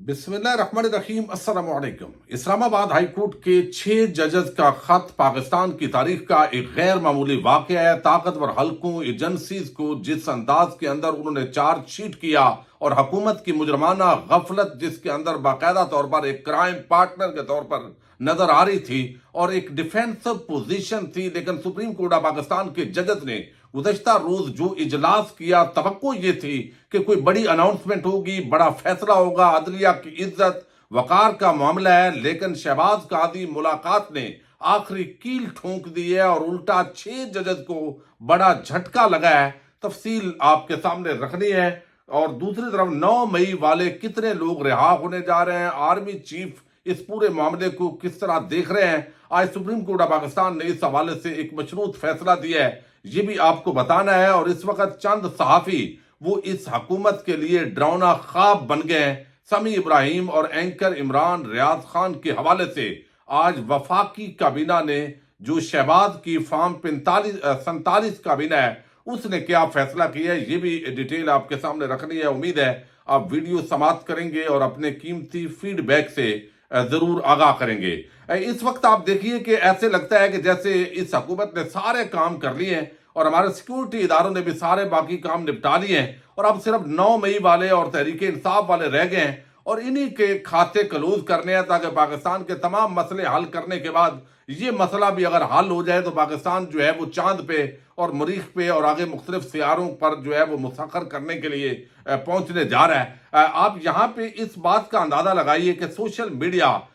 बिस्मिल्लाहिर्रहमानिर्रहीम अस्सलाम वालेकुम। इस्लामाबाद हाई कोर्ट के 6 जजेस का खत पाकिस्तान की तारीख का एक गैर मामूली वाक़या है। ताकतवर हल्कों एजेंसीज को जिस अंदाज के अंदर उन्होंने चार्जशीट किया और हुकूमत की मुजरमाना गफलत जिसके अंदर बाकायदा तौर पर एक क्राइम पार्टनर के तौर पर नजर आ रही थी और एक डिफेंसिव पोजीशन थी, लेकिन सुप्रीम कोर्ट ऑफ पाकिस्तान के जजेस ने गुज़श्ता रोज जो इजलास किया, तवक्को ये थी कि कोई बड़ी अनाउंसमेंट होगी, बड़ा फैसला होगा, अदलिया की इज्जत वकार का मामला है, लेकिन शहबाज कादी मुलाकात ने आखिरी कील ठोंक दी है और उल्टा 6 जजेस को बड़ा झटका लगा है। तफसील आपके सामने रखनी है। और दूसरी तरफ 9 मई वाले कितने लोग रिहा होने जा रहे हैं, आर्मी चीफ इस पूरे मामले को किस तरह देख रहे हैं, आज सुप्रीम कोर्ट ऑफ पाकिस्तान ने इस हवाले से एक मशरूत फैसला दिया है, ये भी आपको बताना है। और इस वक्त चंद सहाफी वो इस हुकूमत के लिए डरावना ख्वाब बन गए हैं। समी इब्राहिम और एंकर इमरान रियाज खान के हवाले से आज वफाकी काबीना ने जो शहबाज की फॉर्म 47 काबीना है उसने क्या फैसला किया है, ये भी डिटेल आपके सामने रखनी है। उम्मीद है आप वीडियो समाप्त करेंगे और अपने कीमती फीडबैक से जरूर आगाह करेंगे। इस वक्त आप देखिए कि ऐसे लगता है कि जैसे इस हुकूमत ने सारे काम कर लिए हैं और हमारे सिक्योरिटी इदारों ने भी सारे बाकी काम निपटा लिए हैं और अब सिर्फ 9 मई वाले और तहरीक इंसाफ वाले रह गए हैं और इन्हीं के खाते क्लोज करने हैं ताकि पाकिस्तान के तमाम मसले हल करने के बाद ये मसला भी अगर हल हो जाए तो पाकिस्तान जो है वो चांद पे और मरीख पे और आगे मुख्तलिफ सियारों पर जो है वो मुसखर करने के लिए पहुंचने जा रहा है। आप यहाँ पे इस बात का अंदाजा लगाइए कि सोशल मीडिया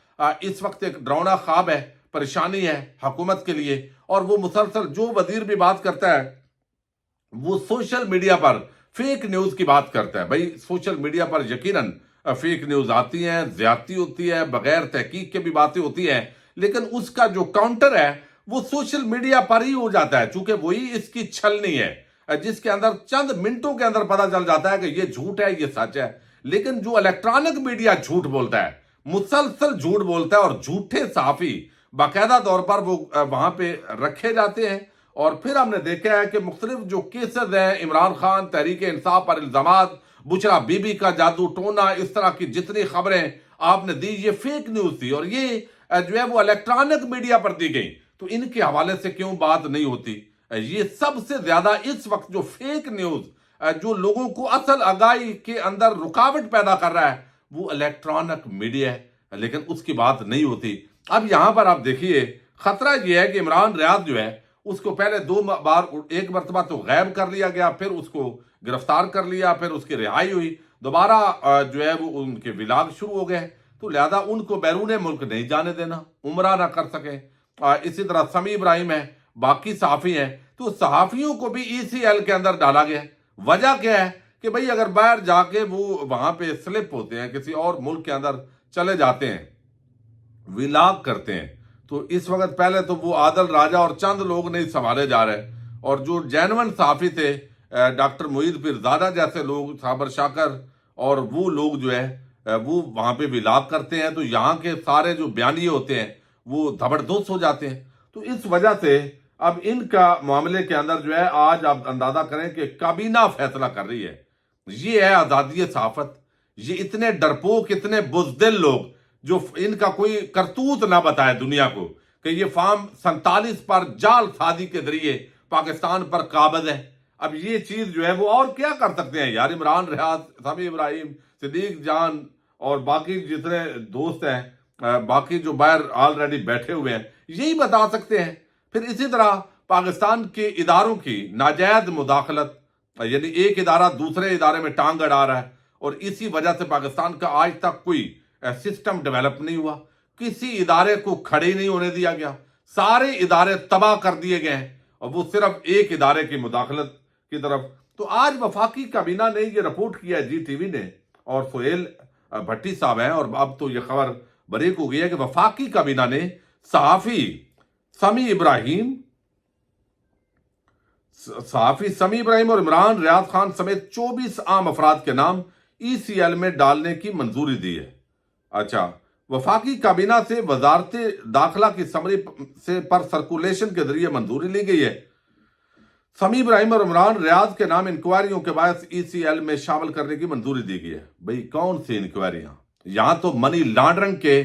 इस वक्त एक डरावना ख्वाब है, परेशानी है हुकूमत के लिए। और वो मुसलसल जो वजीर भी बात करता है वो सोशल मीडिया पर फेक न्यूज की बात करता है। भाई सोशल मीडिया पर यकीनन फेक न्यूज आती है, ज्यादती होती है, बगैर तहकीक के भी बातें होती हैं, लेकिन उसका जो काउंटर है वो सोशल मीडिया पर ही हो जाता है, चूंकि वही इसकी छलनी है जिसके अंदर चंद मिनटों के अंदर पता चल जाता है कि ये झूठ है, ये सच है। लेकिन जो इलेक्ट्रॉनिक मीडिया झूठ बोलता है, मुसलसल झूठ बोलता है और झूठे सहाफी बाकायदा तौर पर वो वहां पे रखे जाते हैं। और फिर हमने देखा है कि मुख्तलिफ जो केसेस हैं, इमरान खान तहरीक इंसाफ पर इल्जामात, बुशरा बीबी का जादू टोना, इस तरह की जितनी खबरें आपने दी ये फेक न्यूज थी और ये जो है वो इलेक्ट्रॉनिक मीडिया पर दी गई। तो इनके हवाले से क्यों बात नहीं होती? ये सबसे ज्यादा इस वक्त जो फेक न्यूज जो लोगों को असल आगाही के अंदर रुकावट पैदा कर रहा है वो इलेक्ट्रॉनिक मीडिया है, लेकिन उसकी बात नहीं होती। अब यहां पर आप देखिए खतरा यह है कि इमरान रियाज जो है उसको पहले 2 बार, एक मरतबा तो गायब कर लिया गया, फिर उसको गिरफ्तार कर लिया, फिर उसकी रिहाई हुई, दोबारा जो है वो उनके विलाग शुरू हो गए। तो लिहाजा उनको बैरून मुल्क नहीं जाने देना, उम्रा ना कर सके। इसी तरह समी इब्राहिम है, बाकी सहाफी हैं, तो सहाफियों को भी ECL के अंदर डाला गया। वजह क्या है कि भाई अगर बाहर जाके वो वहां पे स्लिप होते हैं, किसी और मुल्क के अंदर चले जाते हैं, विलाग करते हैं, तो इस वक्त पहले तो वो आदल राजा और चंद लोग नहीं संभाले जा रहे और जो जेन्युइन सहाफी थे डॉक्टर मोईद पीरजादा जैसे लोग, साबर शाकर और वो लोग जो है वो वहां पे विलाग करते हैं, तो यहाँ के सारे जो बयानिए होते हैं वो धबरदोस हो जाते हैं। तो इस वजह से अब इनका मामले के अंदर जो है आज आप अंदाजा करें कि काबीना फैसला कर रही है। ये है आजादी सहाफत। ये इतने डरपोक, इतने बुजदिल लोग जो इनका कोई करतूत ना बताए दुनिया को कि ये फॉर्म 47 पर जाल सादी के जरिए पाकिस्तान पर काबज है। अब ये चीज जो है वो और क्या कर सकते हैं यार? इमरान रियाज, समी इब्राहिम, सिद्दीक जान और बाकी जितने दोस्त हैं, बाकी जो बाहर ऑलरेडी बैठे हुए हैं, यही बता सकते हैं। फिर इसी तरह पाकिस्तान के इदारों की नाजायज मुदाखलत, यानी एक इदारा दूसरे इदारे में टांग अड़ा रहा है और इसी वजह से पाकिस्तान का आज तक कोई सिस्टम डेवलप नहीं हुआ, किसी इदारे को खड़े नहीं होने दिया गया, सारे इदारे तबाह कर दिए गए हैं और वो सिर्फ एक इदारे की मुदाखलत की तरफ। तो आज वफाकी काबीना ने ये रिपोर्ट किया है, GTV ने, और सोहेल भट्टी साहब हैं, और अब तो ये खबर बरीक हो गई है कि वफाकी काबीना ने सहाफी समी इब्राहिम और इमरान रियाज खान समेत 24 आम अफराद के नाम ECL में डालने की मंजूरी दी है। अच्छा, वफाकी काबीना से वजारत दाखिला की समरी से पर सर्कुलेशन के जरिए मंजूरी ली गई है। समी इब्राहिम और इमरान रियाज के नाम इंक्वायरियों के बाद ECL में शामिल करने की मंजूरी दी गई है। भाई कौन सी इंक्वायरियां? यहां तो मनी लॉन्ड्रिंग के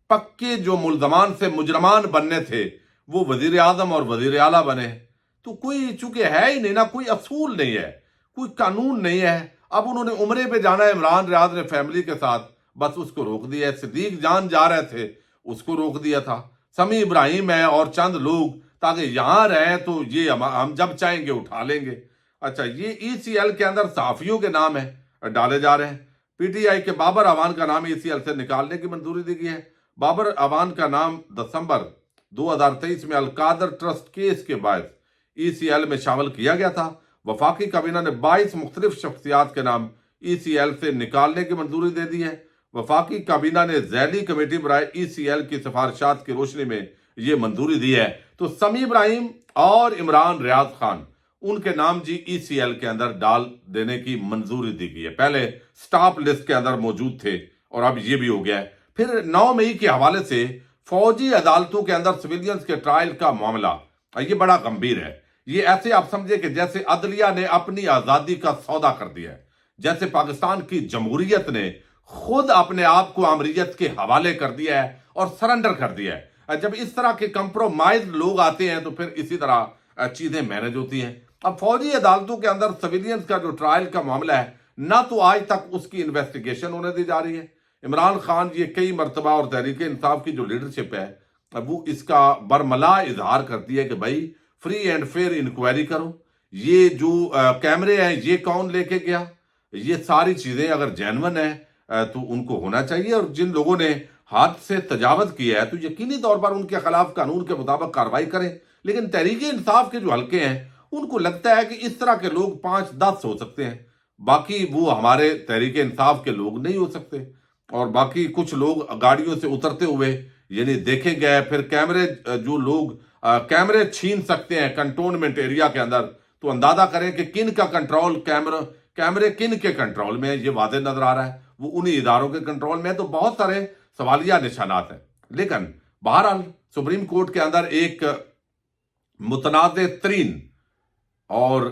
पक्के जो मुल्जमान से मुजरमान बनने थे वो वजीर आजम और वजीर आला बने। तो कोई चूंकि है ही नहीं ना, कोई असूल नहीं है, कोई कानून नहीं है। अब उन्होंने उम्रे पे जाना है, इमरान रियाज ने फैमिली के साथ, बस उसको रोक दिया है। सिद्दीक जान जा रहे थे, उसको रोक दिया था। समी इब्राहिम है और चंद लोग ताकि यहां रहे तो ये हम जब चाहेंगे उठा लेंगे। अच्छा, ये ईसीएल के अंदर सहाफियों के नाम है डाले जा रहे हैं। पीटीआई के बाबर अवान का नाम ईसीएल से निकालने की मंजूरी दी गई है। बाबर अवान का नाम दिसंबर 2023 में अलकादर ट्रस्ट केस के बाद ईसीएल में शामिल किया गया था। वफाकी काबीना ने 22 मुख्तलिफ शख्सियात के नाम ईसीएल से निकालने की मंजूरी दे दी है। वफाकी काबीना ने ज़ैली कमेटी बराए ईसीएल की सिफारिशात की रोशनी में ये मंजूरी दी है। तो समी इब्राहिम और इमरान रियाज खान, उनके नाम जी ईसीएल के अंदर डाल देने की मंजूरी दी गई है। पहले स्टाफ लिस्ट के अंदर मौजूद थे और अब ये भी हो गया है। फिर 9 मई के हवाले से फौजी अदालतों के अंदर सिविलियंस के ट्रायल का मामला, ये बड़ा गंभीर है। ये ऐसे आप समझे कि जैसे अदलिया ने अपनी आजादी का सौदा कर दिया है, जैसे पाकिस्तान की जमहूरियत ने खुद अपने आप को आमरीयत के हवाले कर दिया है और सरेंडर कर दिया है। जब इस तरह के कंप्रोमाइज लोग आते हैं तो फिर इसी तरह चीजें मैनेज होती हैं। अब फौजी अदालतों के अंदर सिविलियंस का जो ट्रायल का मामला है, ना तो आज तक उसकी इन्वेस्टिगेशन होने दी जा रही है। इमरान खान ये कई मरतबा और तहरीक इंसाफ की जो लीडरशिप है वो इसका बरमला इजहार करती है कि भाई फ्री एंड फेयर इंक्वायरी करो। ये जो कैमरे हैं ये कौन लेके गया, ये सारी चीजें अगर जेन्युइन है तो उनको होना चाहिए। और जिन लोगों ने हाथ से तजावत किया है तो यकीनी तौर पर उनके खिलाफ कानून के मुताबिक कार्रवाई करें। लेकिन तहरीक इंसाफ के जो हल्के हैं उनको लगता है कि इस तरह के लोग 5-10 हो सकते हैं, बाकी वो हमारे तहरीक इंसाफ के लोग नहीं हो सकते। और बाकी कुछ लोग गाड़ियों से उतरते हुए यानी देखे गए। फिर कैमरे, जो लोग कैमरे छीन सकते हैं कंटोनमेंट एरिया के अंदर, तो अंदाजा करें कि किन का कंट्रोल कैमरे किन के कंट्रोल में है। ये वादे नजर आ रहा है वो उन्हीं इदारों के कंट्रोल में है। तो बहुत सारे सवालिया निशानात हैं। लेकिन बहरहाल सुप्रीम कोर्ट के अंदर एक मुतनाज़ तरीन और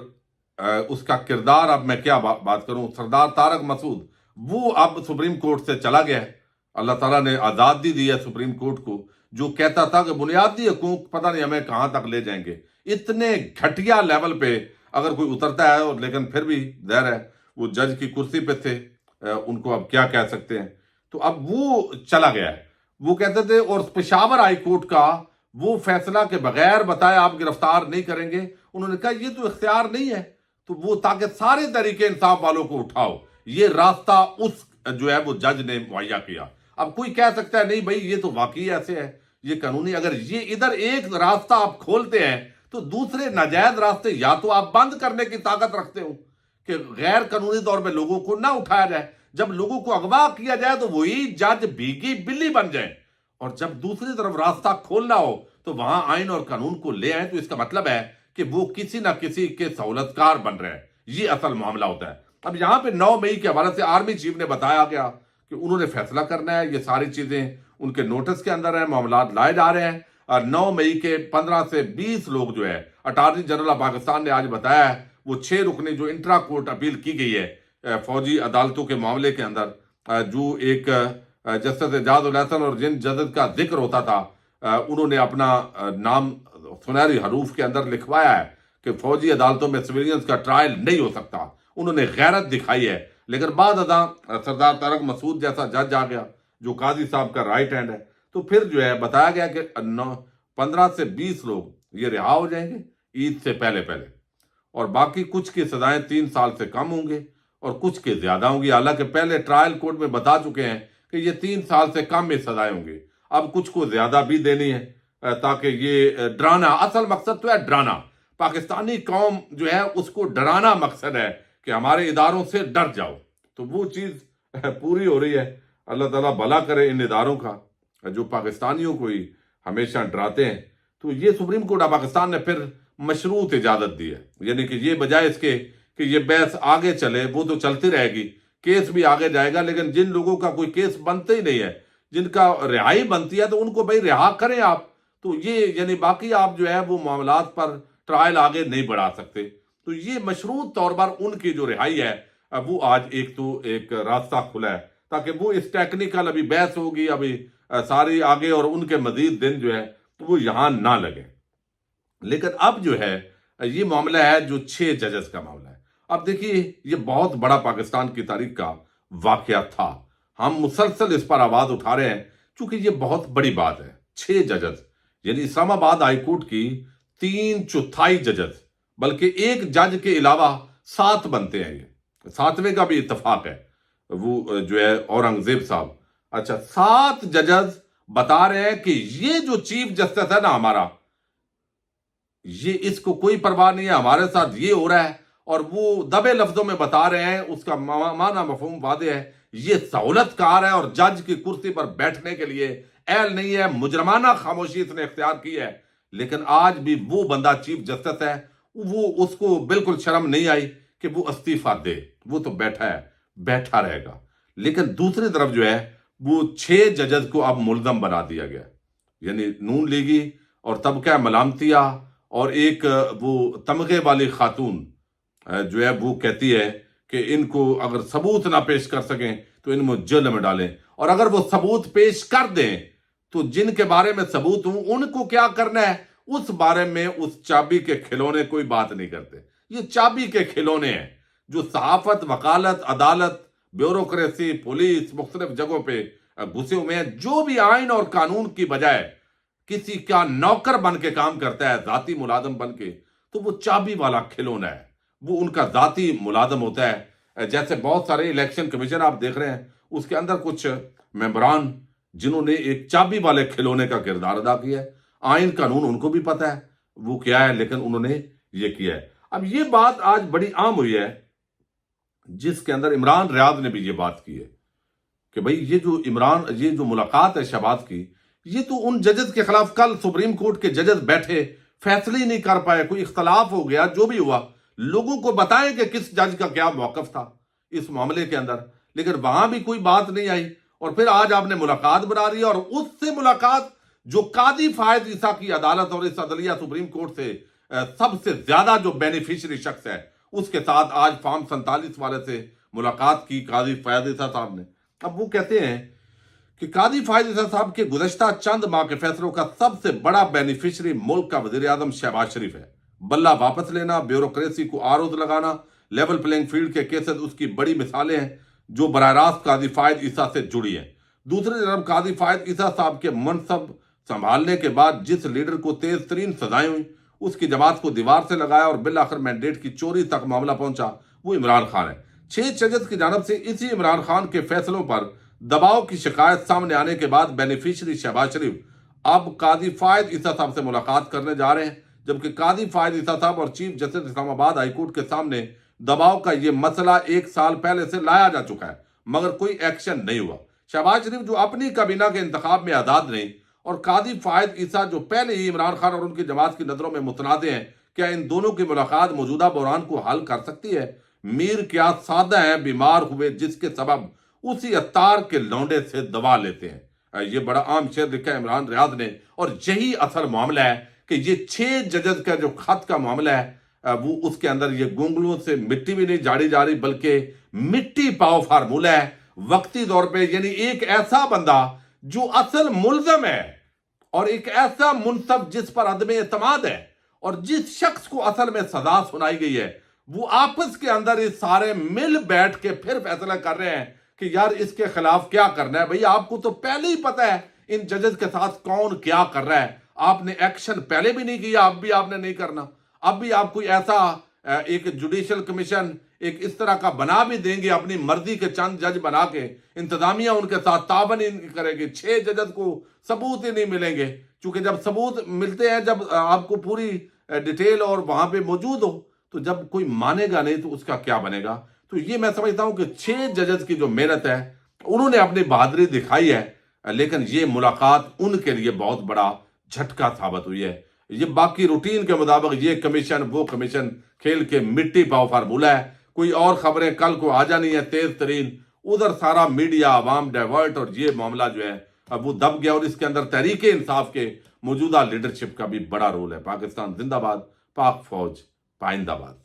उसका किरदार, अब मैं क्या बात करूं, सरदार तारक मसूद, वो अब सुप्रीम कोर्ट से चला गया है। अल्लाह ताला ने आज़ादी दी है सुप्रीम कोर्ट को, जो कहता था कि बुनियादी हकूक पता नहीं हमें कहां तक ले जाएंगे। इतने घटिया लेवल पे अगर कोई उतरता है, और लेकिन फिर भी ज़ाहिर है वो जज की कुर्सी पे थे, उनको अब क्या कह सकते हैं। तो अब वो चला गया है। वो कहते थे, और पेशावर हाई कोर्ट का वो फैसला के बगैर बताए आप गिरफ्तार नहीं करेंगे, उन्होंने कहा ये तो इख्तियार नहीं है। तो वो ताकि सारे तरीके इंसाफ वालों को उठाओ, ये रास्ता उस जो है वो जज ने मुहैया किया। अब कोई कह सकता है नहीं भाई ये तो वाकई ऐसे है, ये कानूनी, अगर ये इधर एक रास्ता आप खोलते हैं तो दूसरे नाजायज रास्ते या तो आप बंद करने की ताकत रखते हो कि गैर कानूनी तौर पे लोगों को ना उठाया जाए। जब लोगों को अगवा किया जाए तो वही जज भीगी बिल्ली बन जाए, और जब दूसरी तरफ रास्ता खोलना हो तो वहां आइन और कानून को ले आए। तो इसका मतलब है कि वो किसी ना किसी के सहूलतकार बन रहे हैं। ये असल मामला होता है। अब यहां पे 9 मई के हवाले से आर्मी चीफ ने बताया गया कि उन्होंने फैसला करना है। ये सारी चीजें उनके नोटिस के अंदर है, मामला लाए जा रहे हैं। और 9 मई के 15 से 20 लोग जो है, अटॉर्नी जनरल ऑफ पाकिस्तान ने आज बताया है, वो 6 रुकनी जो इंट्रा कोर्ट अपील की गई है फौजी अदालतों के मामले के अंदर, जो एक जस्टिस एजाज उल हसन और जिन जज का जिक्र होता था, उन्होंने अपना नाम सुनहरी हरूफ के अंदर लिखवाया है कि फौजी अदालतों में सिविलियंस का ट्रायल नहीं हो सकता। उन्होंने गैरत दिखाई है। लेकिन बाद अदा सरदार तारक मसूद जैसा जज आ गया जो काजी साहब का राइट हैंड है, तो फिर जो है बताया गया कि 15 से 20 लोग ये रिहा हो जाएंगे ईद से पहले पहले, और बाकी कुछ की सजाएं 3 साल से कम होंगे और कुछ की ज्यादा होंगी। हालांकि पहले ट्रायल कोर्ट में बता चुके हैं कि ये 3 साल से कम में सजाएं होंगी, अब कुछ को ज्यादा भी देनी है ताकि ये डराना, असल मकसद तो है डराना। पाकिस्तानी कौम जो है उसको डराना मकसद है कि हमारे इदारों से डर जाओ। तो वो चीज पूरी हो रही है। अल्लाह ताला भला करे इन इदारों का जो पाकिस्तानियों को ही हमेशा डराते हैं। तो ये सुप्रीम कोर्ट ऑफ पाकिस्तान ने फिर मशरूत इजाजत दी है, यानी कि ये बजाय इसके कि ये बहस आगे चले, वो तो चलती रहेगी, केस भी आगे जाएगा, लेकिन जिन लोगों का कोई केस बनते ही नहीं है, जिनका रिहाई बनती है, तो उनको भाई रिहा करें आप। तो ये यानी बाकी आप जो है वो मामलात पर ट्रायल आगे नहीं बढ़ा सकते। तो ये मशरूत तौर पर उनकी जो रिहाई है वो आज एक रास्ता खुला है ताकि वो इस टेक्निकल अभी बहस होगी अभी सारी आगे, और उनके मजीद दिन जो है तो वो यहाँ ना लगे। लेकिन अब जो है ये मामला है जो 6 जजेस का मामला है। अब देखिए ये बहुत बड़ा पाकिस्तान की तारीख का वाकया था, हम मुसलसल इस पर आवाज उठा रहे हैं क्योंकि ये बहुत बड़ी बात है। 6 जजेस यानी इस्लामाबाद हाई कोर्ट की 3/4 जजेस, बल्कि एक जज के अलावा 7 बनते हैं। ये 7वें का भी इत्तेफाक है, वो जो है औरंगजेब साहब। अच्छा, 7 जजेस बता रहे हैं कि ये जो चीफ जस्टिस है ना हमारा, ये इसको कोई परवाह नहीं है, हमारे साथ ये हो रहा है, और वो दबे लफ्जों में बता रहे हैं, उसका माना मफहूम वादे है, ये सहूलतकार है और जज की कुर्सी पर बैठने के लिए एहल नहीं है, मुजरमाना खामोशी इसने इख्तियार की है। लेकिन आज भी वो बंदा चीफ जस्टिस है, वो उसको बिल्कुल शर्म नहीं आई कि वो इस्तीफा दे, वो तो बैठा है, बैठा रहेगा। लेकिन दूसरी तरफ जो है वो 6 जजेस को अब मुल्जम बना दिया गया, यानी नून लीगी और तबका मलामतिया और एक वो तमगे वाली खातून जो है वो कहती है कि इनको अगर सबूत ना पेश कर सकें तो इनको जेल में डालें, और अगर वो सबूत पेश कर दें तो जिनके बारे में सबूत हो उनको क्या करना है उस बारे में उस चाबी के खिलौने कोई बात नहीं करते। ये चाबी के खिलौने हैं जो सहाफत, वकालत, अदालत, ब्यूरोक्रेसी, पुलिस मुख्तलिफ जगहों पे घुसे हुए हैं। जो भी आइन और कानून की बजाय किसी का नौकर बन के काम करता है, जाती मुलाजम बन के, तो वो चाबी वाला खिलौना है, वो उनका जाती मुलाजम होता है। जैसे बहुत सारे इलेक्शन कमीशन आप देख रहे हैं, उसके अंदर कुछ मेंबरान जिन्होंने एक चाबी वाले खिलौने का किरदार अदा किया है। आइन कानून उनको भी पता है वो क्या है, लेकिन उन्होंने ये किया है। अब ये बात आज बड़ी आम हुई है, जिसके अंदर इमरान रियाद ने भी ये बात की है कि भाई ये जो मुलाकात है शहबाज की, ये तो उन जजेस के खिलाफ, कल सुप्रीम कोर्ट के जजेस बैठे फैसले ही नहीं कर पाए, कोई इख्तलाफ हो गया, जो भी हुआ, लोगों को बताएं कि किस जज का क्या मौकफ था इस मामले के अंदर, लेकिन वहां भी कोई बात नहीं आई। और फिर आज आपने मुलाकात बना रही है, और उससे मुलाकात जो कादी फायद ईसा की अदालत और इस अदलिया सुप्रीम कोर्ट से सबसे ज्यादा जो बेनिफिशियरी शख्स है, उसके साथ आज फॉर्म 47 वाले से मुलाकात की कादी फायद ईसा साहब ने। अब वो कहते हैं कि कादी फायद ईसा साहब के गुज़श्ता चंद माह के फैसलों का सबसे बड़ा बेनिफिशियरी मुल्क का वजीर आजम शहबाज शरीफ है। बल्ला वापस लेना, ब्यूरोक्रेसी को आरोज लगाना, लेवल प्लेइंग फील्ड के केसेस उसकी बड़ी मिसालें हैं जो बराह रास्त कादी फायद ईसा से जुड़ी हैं। दूसरी तरफ कादी फायद ईसा साहब के मनसब संभालने के बाद जिस लीडर को तेज तरीन सजाएं हुई, उसकी जमात को दीवार से लगाया और बिल आखिर मैंडेट की चोरी तक मामला पहुंचा, वो इमरान खान है। 6 जजेस की जानब से इसी इमरान खान के फैसलों पर दबाव की शिकायत सामने आने के बाद बेनिफिशियरी शहबाज शरीफ अब कादी फायद ईसा साहब से मुलाकात करने जा रहे हैं, जबकि कादी फायद ईसा साहब और chief justice Islamabad high court के सामने दबाव का ये मसला 1 साल पहले से लाया जा चुका है, मगर कोई एक्शन नहीं हुआ। शहबाज शरीफ जो अपनी काबीना के इंतखाब में आजाद नहीं, और कादी फायद ईसा जो पहले ही इमरान खान और उनकी जमात की नजरों में मुतनादे हैं, क्या इन दोनों की मुलाकात मौजूदा बहरान को हल कर सकती है? मीर क्या सादा है, बीमार हुए जिसके सबब उसी अत्तार के लौंडे से दवा लेते हैं। ये बड़ा आम शेर लिखा है इमरान रियाद ने, और यही असल मामला है कि ये 6 जजेस का जो खत का मामला है वो उसके अंदर ये गोंगलुओं से मिट्टी भी नहीं झाड़ी जा रही, बल्कि मिट्टी पाओ फार्मूला है वक्ती तौर पे। यानी एक ऐसा बंदा जो असल मुल्जम है और एक ऐसा मुनसब जिस पर अदम एतमाद है, और जिस शख्स को असल में सजा सुनाई गई है, वो आपस के अंदर इस सारे मिल बैठ के फिर फैसला कर रहे हैं कि यार इसके खिलाफ क्या करना है। भाई आपको तो पहले ही पता है इन जजेस के साथ कौन क्या कर रहा है, आपने एक्शन पहले भी नहीं किया, अब भी आपने नहीं करना। अब भी आप कोई ऐसा एक जुडिशियल कमीशन एक इस तरह का बना भी देंगे, अपनी मर्जी के चंद जज बना के, इंतजामिया उनके साथ तावन ही नहीं करेगी, 6 जजेस को सबूत ही नहीं मिलेंगे, क्योंकि जब सबूत मिलते हैं, जब आपको पूरी डिटेल और वहां पे मौजूद हो, तो जब कोई मानेगा नहीं तो उसका क्या बनेगा। तो ये मैं समझता हूं कि 6 जजेस की जो मेहनत है उन्होंने अपनी बहादुरी दिखाई है, लेकिन ये मुलाकात उनके लिए बहुत बड़ा झटका साबित हुई है। ये बाकी रूटीन के मुताबिक ये कमीशन वो कमीशन खेल के मिट्टी पाव फार्मूला है। कोई और खबरें कल को आ जानी है तेज तरीन, उधर सारा मीडिया आवाम डाइवर्ट, और ये मामला जो है अब वो दब गया। और इसके अंदर तहरीक इंसाफ के मौजूदा लीडरशिप का भी बड़ा रोल है। पाकिस्तान जिंदाबाद, पाक फौज पाइंदाबाद।